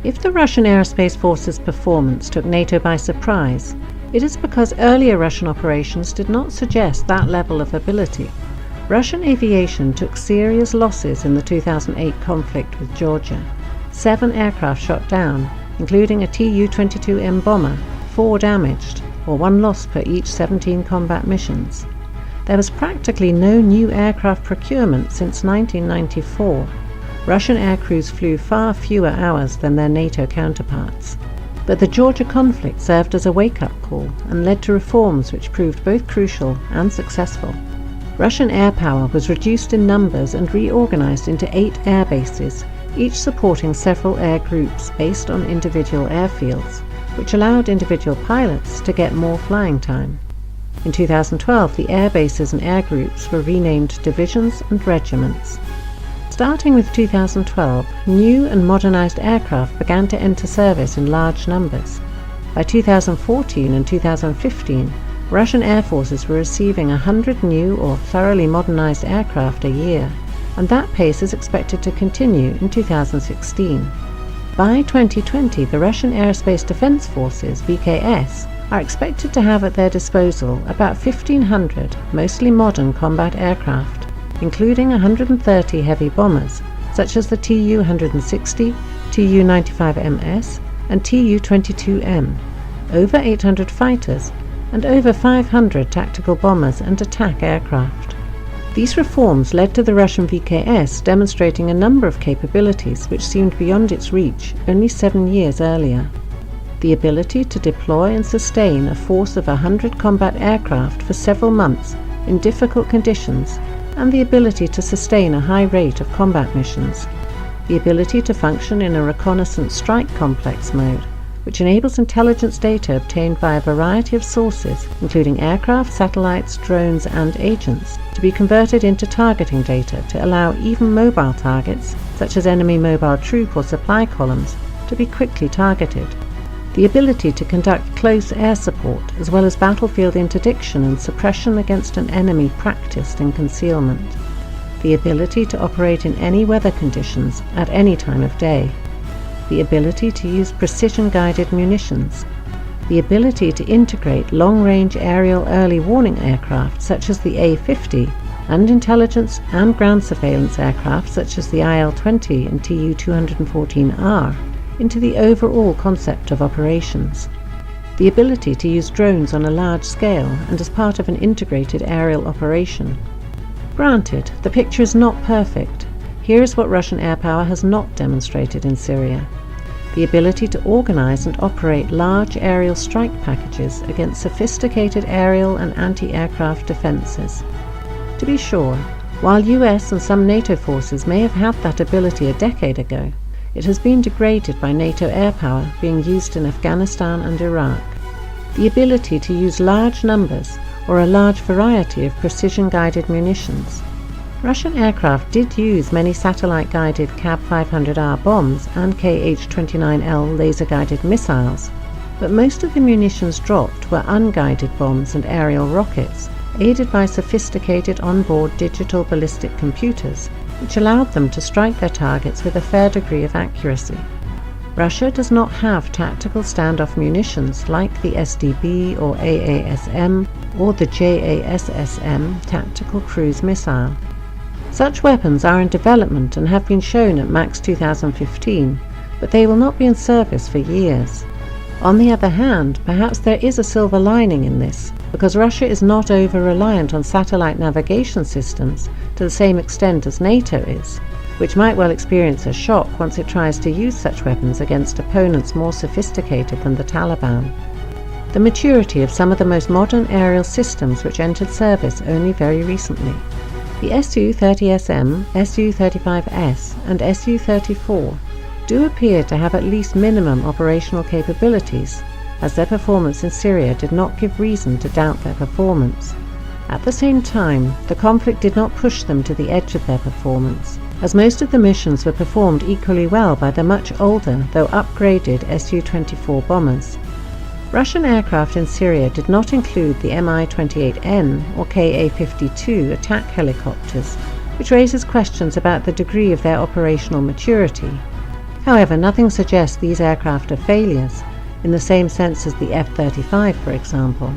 If the Russian Aerospace Forces' performance took NATO by surprise, it is because earlier Russian operations did not suggest that level of ability. Russian aviation took serious losses in the 2008 conflict with Georgia. 7 aircraft shot down, including a Tu-22M bomber, 4 damaged, or 1 lost per each 17 combat missions. There was practically no new aircraft procurement since 1994. Russian aircrews flew far fewer hours than their NATO counterparts. But the Georgia conflict served as a wake-up call and led to reforms which proved both crucial and successful. Russian air power was reduced in numbers and reorganized into 8 air bases, each supporting several air groups based on individual airfields, which allowed individual pilots to get more flying time. In 2012, the air bases and air groups were renamed divisions and regiments. Starting with 2012, new and modernized aircraft began to enter service in large numbers. By 2014 and 2015, Russian air forces were receiving 100 new or thoroughly modernized aircraft a year, and that pace is expected to continue in 2016. By 2020, the Russian Aerospace Defense Forces, VKS, are expected to have at their disposal about 1,500 mostly modern combat aircraft, including 130 heavy bombers, such as the Tu-160, Tu-95MS, and Tu-22M, over 800 fighters, and over 500 tactical bombers and attack aircraft. These reforms led to the Russian VKS demonstrating a number of capabilities which seemed beyond its reach only 7 years earlier. The ability to deploy and sustain a force of 100 combat aircraft for several months in difficult conditions, and the ability to sustain a high rate of combat missions. The ability to function in a reconnaissance strike complex mode, which enables intelligence data obtained by a variety of sources, including aircraft, satellites, drones, and agents, to be converted into targeting data to allow even mobile targets, such as enemy mobile troop or supply columns, to be quickly targeted. The ability to conduct close air support, as well as battlefield interdiction and suppression against an enemy practiced in concealment. The ability to operate in any weather conditions at any time of day. The ability to use precision-guided munitions. The ability to integrate long-range aerial early warning aircraft such as the A-50 and intelligence and ground surveillance aircraft such as the IL-20 and Tu-214R into the overall concept of operations. The ability to use drones on a large scale and as part of an integrated aerial operation. Granted, the picture is not perfect. Here is what Russian air power has not demonstrated in Syria. The ability to organize and operate large aerial strike packages against sophisticated aerial and anti-aircraft defenses. To be sure, while US and some NATO forces may have had that ability a decade ago, it has been degraded by NATO air power being used in Afghanistan and Iraq. The ability to use large numbers or a large variety of precision-guided munitions. Russian aircraft did use many satellite-guided CAB-500R bombs and Kh-29L laser-guided missiles, but most of the munitions dropped were unguided bombs and aerial rockets, aided by sophisticated onboard digital ballistic computers, which allowed them to strike their targets with a fair degree of accuracy. Russia does not have tactical standoff munitions like the SDB or AASM or the JASSM tactical cruise missile. Such weapons are in development and have been shown at MAX 2015, but they will not be in service for years. On the other hand, perhaps there is a silver lining in this, because Russia is not over-reliant on satellite navigation systems to the same extent as NATO is, which might well experience a shock once it tries to use such weapons against opponents more sophisticated than the Taliban. The maturity of some of the most modern aerial systems which entered service only very recently. The Su-30SM, Su-35S and Su-34 do appear to have at least minimum operational capabilities, as their performance in Syria did not give reason to doubt their performance. At the same time, the conflict did not push them to the edge of their performance, as most of the missions were performed equally well by the much older, though upgraded Su-24 bombers. Russian aircraft in Syria did not include the Mi-28N or Ka-52 attack helicopters, which raises questions about the degree of their operational maturity. However, nothing suggests these aircraft are failures, in the same sense as the F-35, for example.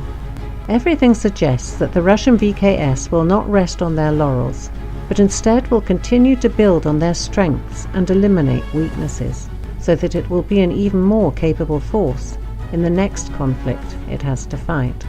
Everything suggests that the Russian VKS will not rest on their laurels, but instead will continue to build on their strengths and eliminate weaknesses, so that it will be an even more capable force in the next conflict it has to fight.